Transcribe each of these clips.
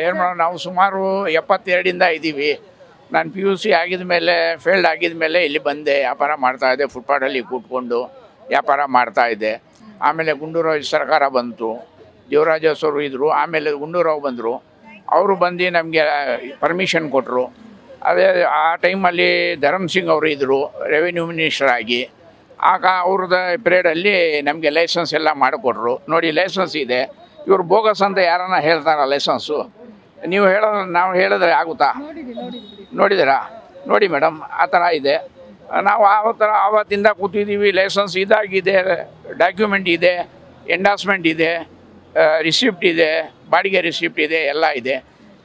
ಏನು ಮಾಡೋಣ, ನಾವು ಸುಮಾರು 72 ಇದ್ದೀವಿ. ನಾನು PUC ಆಗಿದ ಮೇಲೆ ಫೇಲ್ಡ್ ಆಗಿದ ಮೇಲೆ ಇಲ್ಲಿ ಬಂದೆ, ವ್ಯಾಪಾರ ಮಾಡ್ತಾಯಿದ್ದೆ, ಫುಟ್ಪಾಟಲ್ಲಿ ಕೂತ್ಕೊಂಡು ವ್ಯಾಪಾರ ಮಾಡ್ತಾಯಿದ್ದೆ. ಆಮೇಲೆ ಗುಂಡೂರಾವ್ ಸರ್ಕಾರ ಬಂತು, ದೇವರಾಜ ಅರಸರು ಇದ್ದರು. ಆಮೇಲೆ ಗುಂಡೂರಾವ್ ಬಂದರು, ಅವರು ಬಂದು ನಮಗೆ ಪರ್ಮಿಷನ್ ಕೊಟ್ಟರು. ಅದೇ ಆ ಟೈಮಲ್ಲಿ ಧರ್ಮ್ ಸಿಂಗ್ ಅವರು ಇದ್ದರು ರೆವಿನ್ಯೂ ಮಿನಿಸ್ಟರ್ ಆಗಿ. ಆಗ ಅವ್ರದ್ದು ಪೀರಿಯಡಲ್ಲಿ ನಮಗೆ ಲೈಸೆನ್ಸ್ ಎಲ್ಲ ಮಾಡಿಕೊಟ್ರು. ನೋಡಿ ಲೈಸೆನ್ಸ್ ಇದೆ, ಇವರು ಬೋಗಸ್ ಅಂತ ಯಾರನ್ನ ಹೇಳ್ತಾರ ಲೈಸೆನ್ಸು? ನೀವು ಹೇಳೋದು ನಾವು ಹೇಳಿದ್ರೆ ಆಗುತ್ತಾ? ನೋಡಿದ್ದೀರಾ? ನೋಡಿ ಮೇಡಮ್, ಆ ಥರ ಇದೆ. ನಾವು ಆವತ್ತಿಂದ ಕೂತಿದ್ದೀವಿ. ಲೈಸೆನ್ಸ್ ಇದಾಗಿದೆ, ಡಾಕ್ಯುಮೆಂಟ್ ಇದೆ, ಎಂಡಾಸ್ಮೆಂಟ್ ಇದೆ, ರಿಸಿಪ್ಟ್ ಇದೆ, ಬಾಡಿಗೆ ರಿಸಿಪ್ಟ್ ಇದೆ, ಎಲ್ಲ ಇದೆ.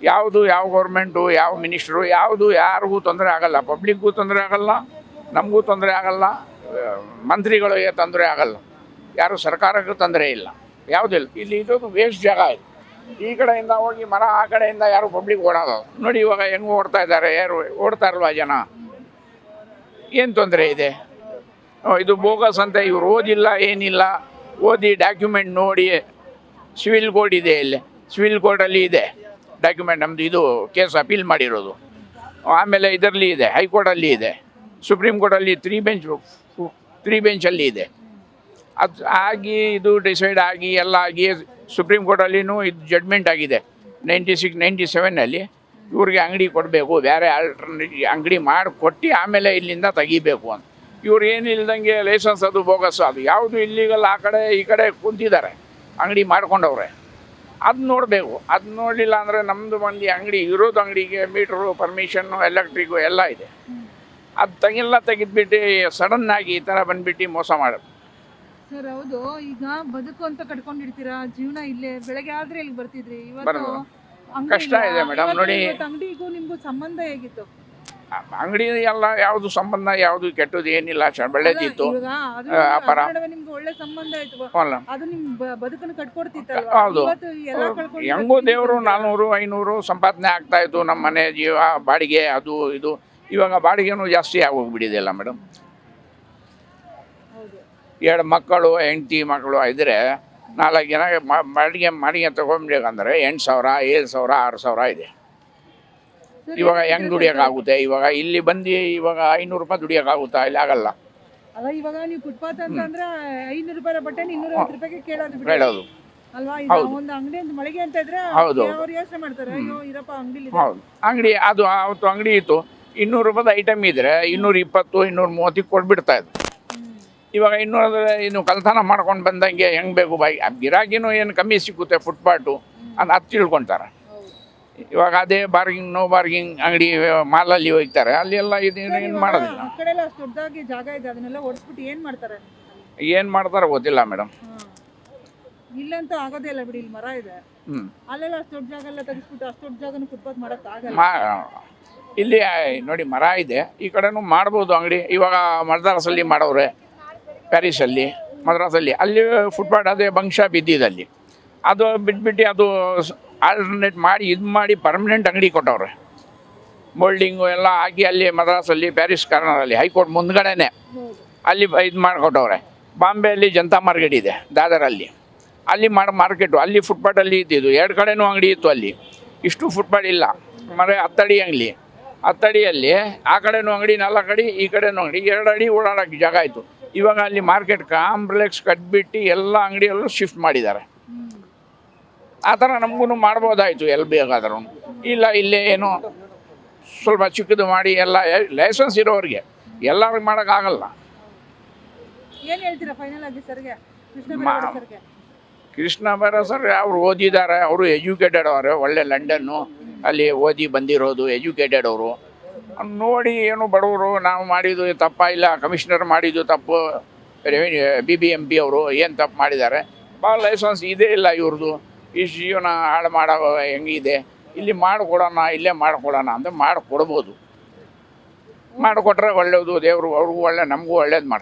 ಯಾವುದು ಯಾವ ಗೌರ್ಮೆಂಟು, ಯಾವ ಮಿನಿಸ್ಟ್ರು, ಯಾವುದು ಯಾರಿಗೂ ತೊಂದರೆ ಆಗಲ್ಲ. ಪಬ್ಲಿಕ್ಗೂ ತೊಂದರೆ ಆಗಲ್ಲ, ನಮಗೂ ತೊಂದರೆ ಆಗಲ್ಲ, ಮಂತ್ರಿಗಳಿಗೆ ತೊಂದರೆ ಆಗಲ್ಲ, ಯಾರು ಸರ್ಕಾರಕ್ಕೂ ತೊಂದರೆ ಇಲ್ಲ, ಯಾವುದಿಲ್ಲ. ಇಲ್ಲಿ ಇದೊಂದು ವೇಸ್ಟ್ ಜಾಗ ಇದೆ. ಈ ಕಡೆಯಿಂದ ಹೋಗಿ ಮರ, ಆ ಕಡೆಯಿಂದ ಯಾರು ಪಬ್ಲಿಕ್ ಓಡೋದು ನೋಡಿ. ಇವಾಗ ಹೆಂಗೆ ಓಡ್ತಾ ಇದ್ದಾರೆ, ಯಾರು ಓಡ್ತಾ ಇಲ್ವಾ ಜನ? ಏನು ತೊಂದರೆ ಇದೆ? ಇದು ಬೋಗಸ್ ಅಂತ ಇವ್ರು ಓದಿಲ್ಲ, ಏನಿಲ್ಲ. ಓದಿ ಡಾಕ್ಯುಮೆಂಟ್ ನೋಡಿ, ಸಿವಿಲ್ ಕೋರ್ಟ್ ಇದೆ, ಇಲ್ಲಿ ಸಿವಿಲ್ ಕೋರ್ಟಲ್ಲಿ ಇದೆ ಡಾಕ್ಯುಮೆಂಟ್. ನಮ್ಮದು ಇದು ಕೇಸ್ ಅಪೀಲ್ ಮಾಡಿರೋದು. ಆಮೇಲೆ ಇದರಲ್ಲಿ ಇದೆ, ಹೈಕೋರ್ಟಲ್ಲಿ ಇದೆ, ಸುಪ್ರೀಂ ಕೋರ್ಟಲ್ಲಿ ತ್ರೀ ಬೆಂಚಲ್ಲಿ ಇದೆ. ಅದು ಆಗಿ ಇದು ಡಿಸೈಡ್ ಆಗಿ ಎಲ್ಲ ಆಗಿ ಸುಪ್ರೀಂ ಕೋರ್ಟಲ್ಲಿನೂ ಇದು ಜಡ್ಮೆಂಟ್ ಆಗಿದೆ 96, 97ನಲ್ಲಿ. ಇವ್ರಿಗೆ ಅಂಗಡಿ ಕೊಡಬೇಕು, ಬೇರೆ ಆಲ್ಟರ್ನೇಟಿವ್ ಅಂಗಡಿ ಮಾಡಿ ಕೊಟ್ಟು ಆಮೇಲೆ ಇಲ್ಲಿಂದ ತೆಗಿಬೇಕು ಅಂತ. ಇವ್ರು ಏನಿಲ್ದಂಗೆ ಲೈಸೆನ್ಸ್ ಅದು ಬೋಗಸ್, ಅದು ಯಾವುದು ಇಲ್ಲಿಗಲ್ಲ. ಆ ಕಡೆ ಈ ಕಡೆ ಕುಂತಿದ್ದಾರೆ, ಅಂಗಡಿ ಮಾಡ್ಕೊಂಡವ್ರೆ. ಅದು ನೋಡಬೇಕು. ಅದು ನೋಡಲಿಲ್ಲ ಅಂದರೆ ನಮ್ಮದು ಮಂದಿ ಅಂಗಡಿ ಇರೋದು, ಅಂಗಡಿಗೆ ಮೀಟ್ರು, ಪರ್ಮಿಷನ್ನು, ಎಲೆಕ್ಟ್ರಿಕ್ಕು ಎಲ್ಲ ಇದೆ. ಅದು ತೆಗೆದ್ಬಿಟ್ಟು ಸಡನ್ನಾಗಿ ಈ ಥರ ಬಂದುಬಿಟ್ಟು ಮೋಸ ಮಾಡೋದು. ಸರ್ ಹೌದು, ಈಗ ಬದುಕು ಅಂತ ಕಟ್ಕೊಂಡಿರ್ತೀರಾ, ಜೀವನ ಇಲ್ಲೇ. ಬೆಳಗ್ಗೆ ಆದ್ರೆ ಇಲ್ಲಿಗೆ ಬರ್ತಿದ್ರಿ, ಇವತ್ತು ಕಷ್ಟ ಇದೆ ಮೇಡಮ್. ನೋಡಿ, ಅಂಗಡಿಗೂ ನಿಮ್ಗೂ ಸಂಬಂಧ ಹೇಗಿತ್ತು? ಅಂಗಡಿ ಎಲ್ಲ ಯಾವುದು ಸಂಬಂಧ, ಯಾವುದು ಕೆಟ್ಟದ್ದು ಏನಿಲ್ಲ, ಬೆಳೆದಿತ್ತು ವ್ಯಾಪಾರ. ನಿಮ್ಗೆ ಒಳ್ಳೆ ಸಂಬಂಧ ಆಯ್ತು, ಅದು ನಿಮ್ ಬದುಕನ್ನು ಕಟ್ಕೊಡ್ತಿತ್ತಲ್ವಾ? ಹೌದು, ಹೆಂಗೂ ದೇವರು 400, 500 ಸಂಪಾದನೆ ಆಗ್ತಾಯಿತ್ತು. ನಮ್ಮ ಮನೆ ಜೀವ, ಬಾಡಿಗೆ, ಅದು ಇದು. ಇವಾಗ ಬಾಡಿಗೆನೂ ಜಾಸ್ತಿ ಆಗೋಗ್ಬಿಟ್ಟಿದೆಯಲ್ಲ ಮೇಡಮ್. 2 ಮಕ್ಕಳು, ಹೆಂಡತಿ ಮಕ್ಕಳು ಇದ್ದರೆ 4 ಜನ ಬಾಡಿಗೆ ತೊಗೊಂಡ್ಬೇಕಂದ್ರೆ 8,000, 7,000, 6,000 ಇದೆ. ಇವಾಗ ಹೆಂಗೆ ದುಡಿಯೋಕ್ಕಾಗುತ್ತೆ? ಇವಾಗ ಇಲ್ಲಿ ಬಂದು ಇವಾಗ 500 ರೂಪಾಯಿ ದುಡಿಯೋಕ್ಕಾಗುತ್ತಾ? ಇಲ್ಲಿ ಆಗಲ್ಲ. ಅಲ್ಲ, ಇವಾಗ ನೀವು ಫುಟ್ಪಾತ್ ಅಂತಂದ್ರೆ 500 ರೂಪಾಯಿ ಬಟ್ಟೆ 250 ರೂಪಾಯಿಗೆ ಕೇಳೋದು ಅಲ್ವಾ? ಒಂದು ಅಂಗಡಿ ಅಂತ ಮಳಿಗೆ ಅಂತ ಇದ್ರೆ ಅವ್ರು ಯೋಚನೆ ಮಾಡ್ತಾರೆ, ಅಯ್ಯೋ ಇರಪ್ಪ ಅಂಗಡಿ. ಹೌದು, ಅಂಗಡಿ ಅದು ಅವತ್ತು ಅಂಗಡಿ ಇತ್ತು, 200 ರೂಪಾಯಿ ಐಟಮ್ ಇದ್ರೆ 220, 230 ಕೊಟ್ಬಿಡ್ತಾ ಇದ್ರು. ಇವಾಗ 200 ಇನ್ನು ಕಲ್ತನ ಮಾಡ್ಕೊಂಡು ಬಂದಂಗೆ ಹೆಂಗೆ ಬೇಕು ಬಾಯಿ. ಗಿರಾಕಿನೂ ಏನು ಕಮ್ಮಿ ಸಿಕ್ಕುತ್ತೆ ಫುಟ್ಪಾಟು ಅಂತ ಅದು ತಿಳ್ಕೊತಾರೆ. ಇವಾಗ ಅದೇ ಬಾರ್ಗಿಂಗ್, ನೋ ಬಾರ್ಗಿಂಗ್ ಅಂಗಡಿ ಮಾಲಲ್ಲಿ ಹೋಗ್ತಾರೆ, ಅಲ್ಲಿ ಎಲ್ಲ ಏನು ಮಾಡೋದಿಲ್ಲ. ದೊಡ್ಡದಾಗಿ ಜಾಗ ಇದೆ, ಅದನ್ನೆಲ್ಲ ಓಡಿಸ್ಬಿಟ್ಟು ಏನು ಮಾಡ್ತಾರೆ ಗೊತ್ತಿಲ್ಲ ಮೇಡಮ್. ಇಲ್ಲಂತೂ ಆಗೋದೇ ಇಲ್ಲ ಬಿಡಿ, ಇಲ್ಲಿ ಮರ ಇದೆ. ಅಲ್ಲೆಲ್ಲ ಅಷ್ಟು ದೊಡ್ಡ ಜಾಗ ಎಲ್ಲ ತೆಗಿಸ್ಬಿಟ್ಟು ಅಷ್ಟು ದೊಡ್ಡ ಜಾಗನ ಫುಟ್ಪಾತ್ ಮಾಡೋಕ್ಕಾಗಲ್ಲ. ಇಲ್ಲಿ ನೋಡಿ ಮರ ಇದೆ, ಈ ಕಡೆನೂ ಮಾಡ್ಬೋದು ಅಂಗಡಿ. ಇವಾಗ ಮದ್ರಾಸಲ್ಲಿ ಮಾಡವ್ರೆ, ಪ್ಯಾರಿಸಲ್ಲಿ, ಮದ್ರಾಸಲ್ಲಿ. ಅಲ್ಲಿ ಫುಟ್ಪಾತ್ ಅದೇ ಬಂಕ್ ಶಾಪ್ ಇದ್ದಿದ್ದಲ್ಲಿ ಅದು ಬಿಟ್ಬಿಟ್ಟು ಅದು ಆಲ್ಟರ್ನೇಟ್ ಮಾಡಿ ಇದು ಮಾಡಿ ಪರ್ಮನೆಂಟ್ ಅಂಗಡಿ ಕೊಟ್ಟವ್ರೆ. ಮೋಲ್ಡಿಂಗು ಎಲ್ಲ ಹಾಕಿ ಅಲ್ಲಿ ಮದ್ರಾಸಲ್ಲಿ, ಪ್ಯಾರಿಸ್ ಕಾರ್ನರಲ್ಲಿ, ಹೈಕೋರ್ಟ್ ಮುಂದ್ಗಡೆನೆ ಅಲ್ಲಿ ಇದು ಮಾಡಿಕೊಟ್ಟವ್ರೆ. ಬಾಂಬೆಯಲ್ಲಿ ಜನತಾ ಮಾರ್ಕೆಟ್ ಇದೆ ದಾದರಲ್ಲಿ, ಅಲ್ಲಿ ಮಾರ್ಕೆಟು ಅಲ್ಲಿ ಫುಟ್ಪಾಟಲ್ಲಿ ಇದ್ದಿದ್ದು. 2 ಕಡೆನೂ ಅಂಗಡಿ ಇತ್ತು ಅಲ್ಲಿ. ಇಷ್ಟು ಫುಟ್ಪಾಟ್ ಇಲ್ಲ, ಮರೆ 10 ಅಡಿ ಅಂಗಡಿ, 10 ಅಡಿಯಲ್ಲಿ ಆ ಕಡೆನೂ ಅಂಗಡಿ, 4 ಅಡಿ ಈ ಕಡೆನೂ ಅಂಗಡಿ, 2 ಅಡಿ ಓಡಾಡೋಕ್ಕೆ ಜಾಗ ಆಯಿತು. ಇವಾಗ ಅಲ್ಲಿ ಮಾರ್ಕೆಟ್ ಕಾಂಪ್ಲೆಕ್ಸ್ ಕಟ್ಬಿಟ್ಟು ಎಲ್ಲ ಅಂಗಡಿಯಲ್ಲೂ ಶಿಫ್ಟ್ ಮಾಡಿದ್ದಾರೆ. ಆ ಥರ ನಮಗೂ ಮಾಡ್ಬೋದಾಯಿತು ಎಲ್ಲಿ ಬೇಕಾದ್ರೂ. ಇಲ್ಲ, ಇಲ್ಲೇ ಏನೋ ಸ್ವಲ್ಪ ಚಿಕ್ಕದು ಮಾಡಿ ಎಲ್ಲ ಲೈಸೆನ್ಸ್ ಇರೋರಿಗೆ ಎಲ್ಲರಿಗೂ ಮಾಡೋಕ್ಕಾಗಲ್ಲ. ಏನು ಹೇಳ್ತೀರಾ ಫೈನಲ್ ಆಗಿ ಸರ್ಗೆ? ಕೃಷ್ಣ ಬೈರೇಗೌಡ ಸರ್ ಅವ್ರು ಓದಿದ್ದಾರೆ, ಅವರು ಎಜುಕೇಟೆಡ್ ಅವರು, ಒಳ್ಳೆ ಲಂಡನ್ನು ಅಲ್ಲಿ ಓದಿ ಬಂದಿರೋದು, ಎಜುಕೇಟೆಡ್ ಅವರು. ನೋಡಿ ಏನು ಬಡವರು ನಾವು ಮಾಡಿದ್ದು ತಪ್ಪ ಇಲ್ಲ, ಕಮಿಷನರ್ ಮಾಡಿದ್ದು ತಪ್ಪು, ರೆವಿನ್ಯೂ BBMP ಅವರು ಏನು ತಪ್ಪು ಮಾಡಿದ್ದಾರೆ. ಭಾಳ ಲೈಸೆನ್ಸ್ ಇದೇ ಇಲ್ಲ ಇವ್ರದ್ದು. ಈ ಜೀವನ ಹಾಳು ಮಾಡೋ ಹೆಂಗಿದೆ, ಇಲ್ಲಿ ಮಾಡಿಕೊಡೋಣ, ಇಲ್ಲೇ ಮಾಡಿಕೊಡೋಣ ಅಂತ ಮಾಡಿಕೊಡ್ಬೋದು. ಮಾಡಿಕೊಟ್ರೆ ಒಳ್ಳೆಯದು, ದೇವರು ಅವ್ರಿಗೂ ಒಳ್ಳೆ, ನಮಗೂ ಒಳ್ಳೇದು ಮಾಡ್ತಾರೆ.